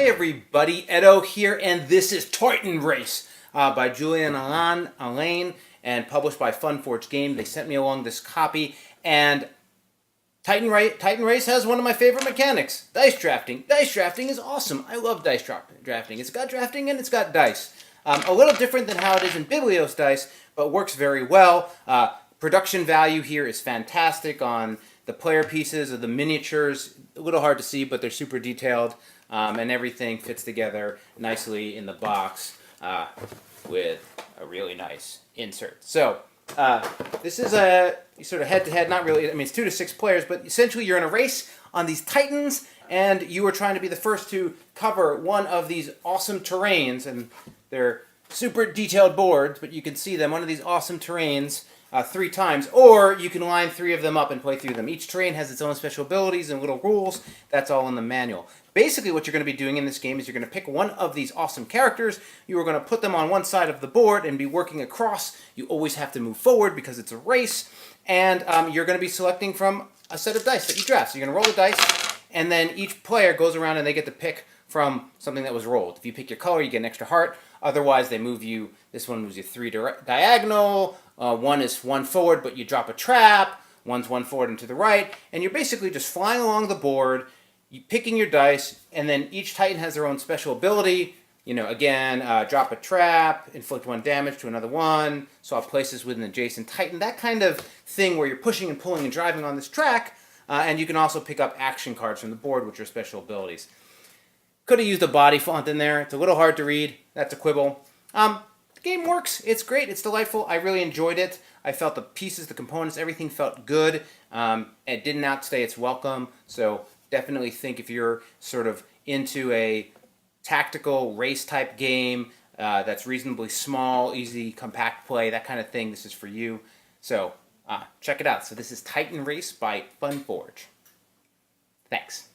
Hey everybody, Edo here, and this is Titan Race by Julian Allain and published by Funforge Games. They sent me along this copy, and Titan Race has one of my favorite mechanics, dice drafting. Dice drafting is awesome. I love dice drafting. It's got drafting and it's got dice. A little different than how it is in Biblios dice, but works very well. Production value here is fantastic on the player pieces of the miniatures. A little hard to see, but they're super detailed, and everything fits together nicely in the box with a really nice insert. So this is a sort of head-to-head, not really, I mean, it's 2 to 6 players, but essentially you're in a race on these Titans, and you are trying to be the first to cover one of these awesome terrains, and they're super detailed boards, but you can see them, one of these awesome terrains, 3 times, or you can line 3 of them up and play through them. Each terrain has its own special abilities and little rules. That's all in the manual. Basically, what you're going to be doing in this game is you're going to pick one of these awesome characters. You are going to put them on one side of the board and be working across. You always have to move forward because it's a race, and you're going to be selecting from a set of dice that you draft. So you're going to roll the dice, and then each player goes around and they get to pick from something that was rolled. If you pick your color, you get an extra heart. Otherwise, they move you. This one moves you 3 diagonal. One is 1 forward, but you drop a trap. One's 1 forward and to the right. And you're basically just flying along the board, you picking your dice, and then each Titan has their own special ability. You know, again, drop a trap, inflict 1 damage to another one, swap places with an adjacent Titan. That kind of thing where you're pushing and pulling and driving on this track. And you can also pick up action cards from the board, which are special abilities. Could have used a body font in there. It's a little hard to read. That's a quibble. The game works. It's great. It's delightful. I really enjoyed it. I felt the pieces, the components, everything felt good. It didn't outstay its welcome. So definitely think if you're sort of into a tactical race-type game that's reasonably small, easy, compact play, that kind of thing, this is for you. So check it out. So this is Titan Race by Funforge. Thanks.